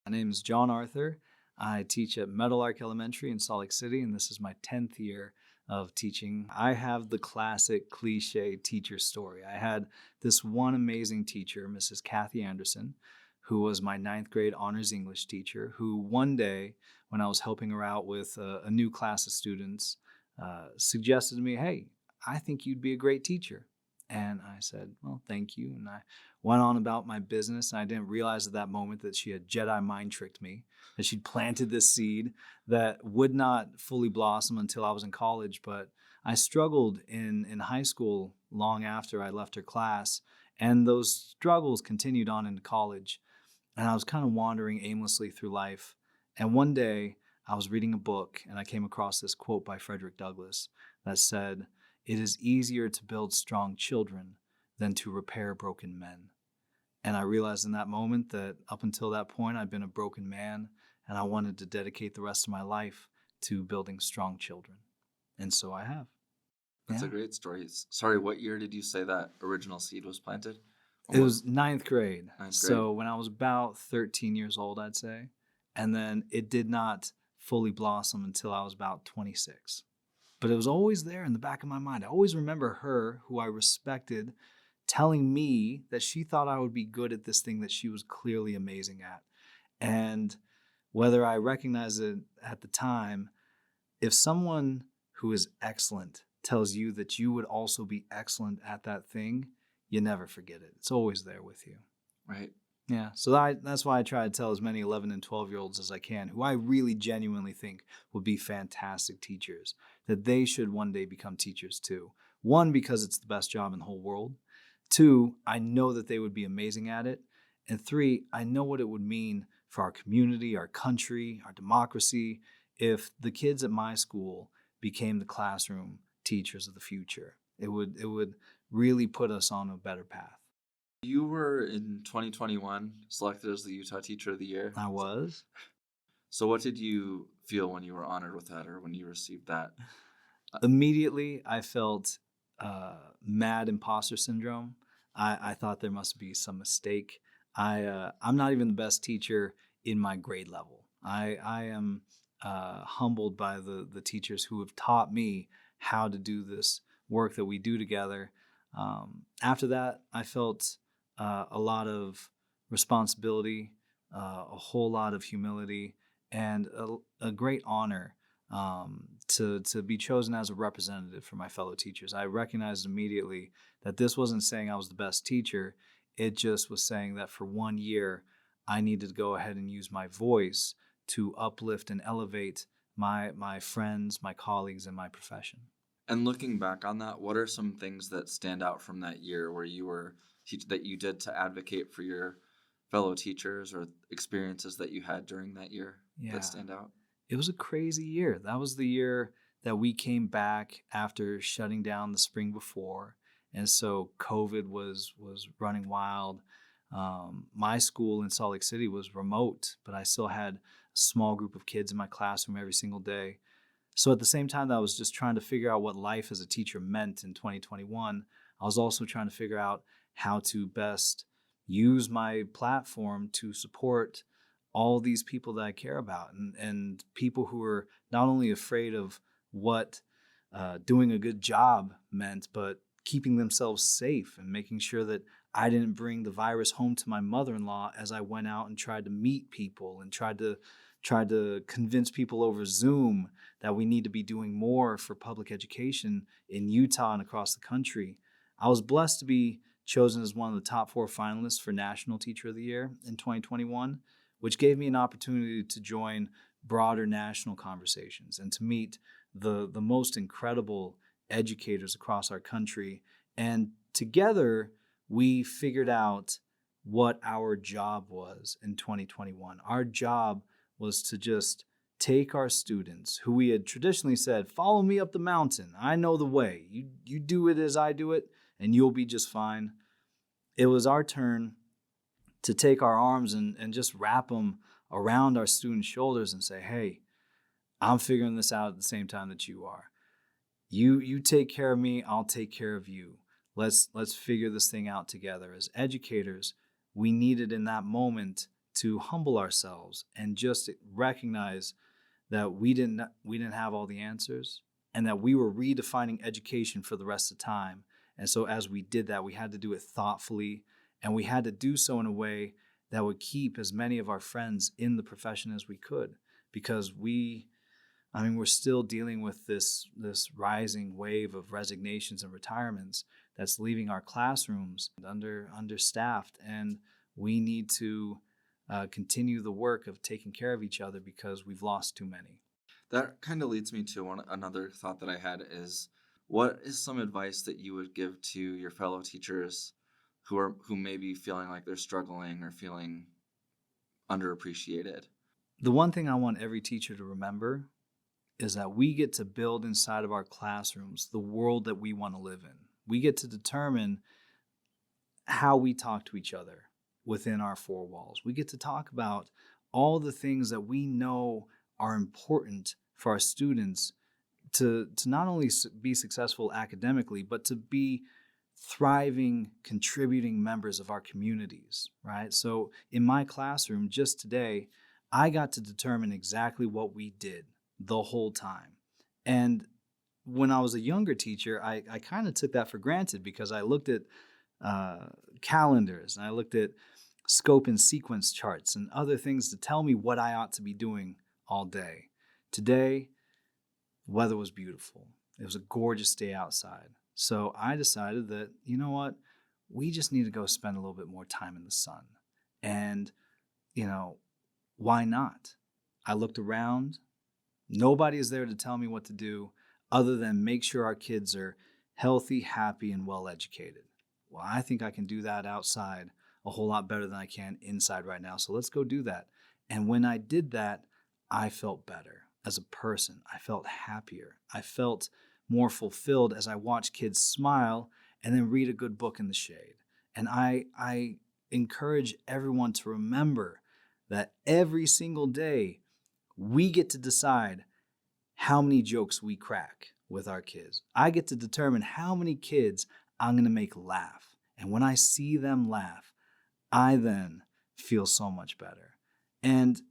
My name is John Arthur. I teach at Meadowlark Elementary in Salt Lake City, and this is my 10th year of teaching. I have the classic cliche teacher story. I had this one amazing teacher, Mrs. Kathy Anderson, who was my ninth grade honors English teacher, who one day, when I was helping her out with a new class of students, suggested to me, "Hey, I think you'd be a great teacher." And I said, "Well, thank you." And I went on about my business. And I didn't realize at that moment that she had Jedi mind tricked me, that she'd planted this seed that would not fully blossom until I was in college. But I struggled in high school long after I left her class. And those struggles continued on into college. And I was kind of wandering aimlessly through life. And one day I was reading a book and I came across this quote by Frederick Douglass that said, "It is easier to build strong children than to repair broken men." And I realized in that moment that up until that point, I'd been a broken man, and I wanted to dedicate the rest of my life to building strong children. And so I have. That's a Yeah. great story. Sorry, what year did you say that original seed was planted? It was ninth grade. Ninth grade. So when I was about 13 years old, I'd say. And then it did not fully blossom until I was about 26. But it was always there in the back of my mind. I always remember her, who I respected, telling me that she thought I would be good at this thing that she was clearly amazing at. And whether I recognized it at the time, if someone who is excellent tells you that you would also be excellent at that thing, you never forget it. It's always there with you. Right. Yeah, so that's why I try to tell as many 11 and 12-year-olds as I can, who I really genuinely think would be fantastic teachers, that they should one day become teachers too. One, because it's the best job in the whole world. Two, I know that they would be amazing at it. And three, I know what it would mean for our community, our country, our democracy, if the kids at my school became the classroom teachers of the future. It would really put us on a better path. You were in 2021 selected as the Utah Teacher of the Year. I was. So what did you feel when you were honored with that or when you received that? Immediately, I felt mad imposter syndrome. I thought there must be some mistake. I'm not even the best teacher in my grade level. I am humbled by the teachers who have taught me how to do this work that we do together. After that, I felt a lot of responsibility, a whole lot of humility, and a great honor to be chosen as a representative for my fellow teachers. I recognized immediately that this wasn't saying I was the best teacher. It just was saying that for 1 year, I needed to go ahead and use my voice to uplift and elevate my friends, my colleagues, and my profession. And looking back on that, what are some things that stand out from that year where you were that you did to advocate for your fellow teachers or experiences that you had during that year that stand out? It was a crazy year. That was the year that we came back after shutting down the spring before. And so COVID was running wild. My school in Salt Lake City was remote, but I still had a small group of kids in my classroom every single day. So at the same time that I was just trying to figure out what life as a teacher meant in 2021, I was also trying to figure out how to best use my platform to support all these people that I care about and people who are not only afraid of what doing a good job meant, but keeping themselves safe and making sure that I didn't bring the virus home to my mother-in-law as I went out and tried to meet people and tried to convince people over Zoom that we need to be doing more for public education in Utah and across the country. I was blessed to be chosen as one of the top 4 finalists for National Teacher of the Year in 2021, which gave me an opportunity to join broader national conversations and to meet the most incredible educators across our country. And together, we figured out what our job was in 2021. Our job was to just take our students who we had traditionally said, "Follow me up the mountain. I know the way. You do it as I do it, and you'll be just fine." It was our turn to take our arms and just wrap them around our students' shoulders and say, "Hey, I'm figuring this out at the same time that you are. You take care of me, I'll take care of you. Let's figure this thing out together." As educators, we needed in that moment to humble ourselves and just recognize that we didn't have all the answers, and that we were redefining education for the rest of the time. And so as we did that, we had to do it thoughtfully, and we had to do so in a way that would keep as many of our friends in the profession as we could, because we're still dealing with this rising wave of resignations and retirements that's leaving our classrooms understaffed, and we need to continue the work of taking care of each other because we've lost too many. That kind of leads me to another thought that I had is, what is some advice that you would give to your fellow teachers who may be feeling like they're struggling or feeling underappreciated? The one thing I want every teacher to remember is that we get to build inside of our classrooms the world that we want to live in. We get to determine how we talk to each other within our four walls. We get to talk about all the things that we know are important for our students to not only be successful academically, but to be thriving, contributing members of our communities, right? So in my classroom just today, I got to determine exactly what we did the whole time. And when I was a younger teacher, I kind of took that for granted because I looked at calendars and I looked at scope and sequence charts and other things to tell me what I ought to be doing all day. Today, the weather was beautiful. It was a gorgeous day outside. So I decided that, you know what, we just need to go spend a little bit more time in the sun. And, why not? I looked around. Nobody is there to tell me what to do other than make sure our kids are healthy, happy, and well educated. Well, I think I can do that outside a whole lot better than I can inside right now. So let's go do that. And when I did that, I felt better as a person. I felt happier. I felt more fulfilled as I watched kids smile and then read a good book in the shade. And I encourage everyone to remember that every single day we get to decide how many jokes we crack with our kids. I get to determine how many kids I'm going to make laugh. And when I see them laugh, I then feel so much better. And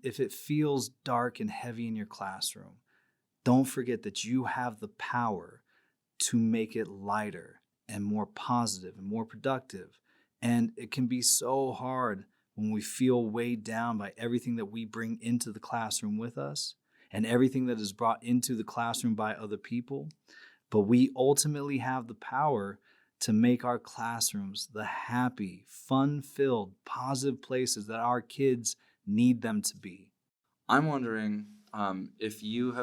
if it feels dark and heavy in your classroom, don't forget that you have the power to make it lighter and more positive and more productive. And it can be so hard when we feel weighed down by everything that we bring into the classroom with us and everything that is brought into the classroom by other people. But we ultimately have the power to make our classrooms the happy, fun-filled, positive places that our kids need them to be. I'm wondering if you've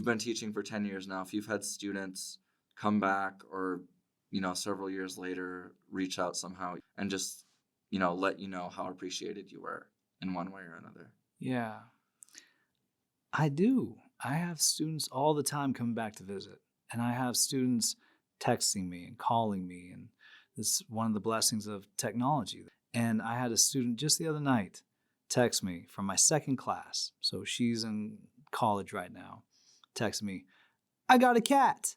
been teaching for 10 years now, if you've had students come back or, several years later, reach out somehow and just, let you know how appreciated you were in one way or another. Yeah, I do. I have students all the time coming back to visit, and I have students texting me and calling me, and this is one of the blessings of technology. And I had a student just the other night text me from my second class. So she's in college right now. Text me, I got a cat.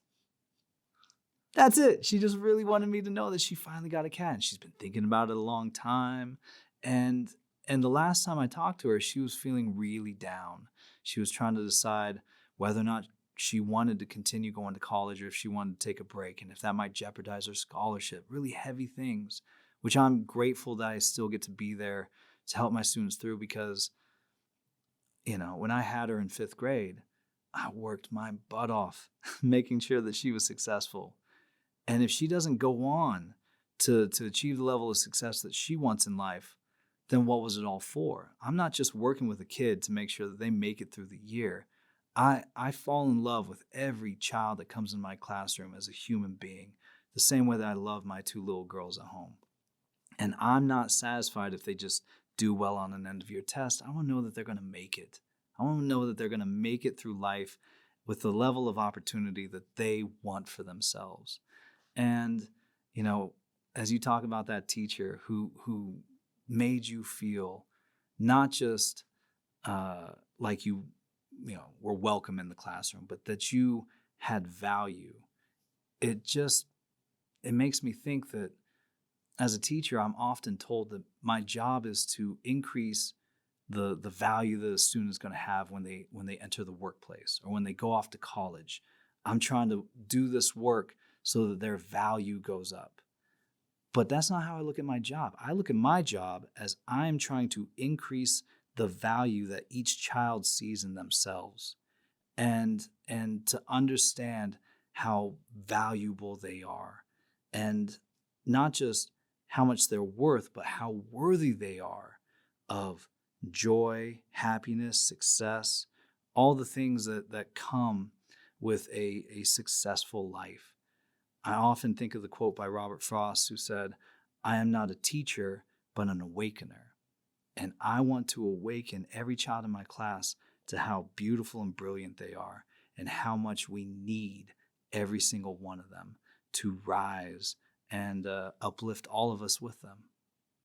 That's it. She just really wanted me to know that she finally got a cat. And she's been thinking about it a long time. And the last time I talked to her, she was feeling really down. She was trying to decide whether or not she wanted to continue going to college or if she wanted to take a break and if that might jeopardize her scholarship. Really heavy things, which I'm grateful that I still get to be there to help my students through because, when I had her in 5th grade, I worked my butt off making sure that she was successful. And if she doesn't go on to achieve the level of success that she wants in life, then what was it all for? I'm not just working with a kid to make sure that they make it through the year. I fall in love with every child that comes in my classroom as a human being, the same way that I love my 2 little girls at home. And I'm not satisfied if they just do well on an end of year test. I want to know that they're going to make it. I want to know that they're going to make it through life with the level of opportunity that they want for themselves. And, as you talk about that teacher who made you feel not just like you were welcome in the classroom, but that you had value, it makes me think that as a teacher, I'm often told that my job is to increase the value that a student is going to have when they enter the workplace or when they go off to college. I'm trying to do this work so that their value goes up. But that's not how I look at my job. I look at my job as I'm trying to increase the value that each child sees in themselves, and to understand how valuable they are, and not just how much they're worth, but how worthy they are of joy, happiness, success, all the things that come with a successful life. I often think of the quote by Robert Frost, who said, "I am not a teacher, but an awakener." And I want to awaken every child in my class to how beautiful and brilliant they are, and how much we need every single one of them to rise and uplift all of us with them.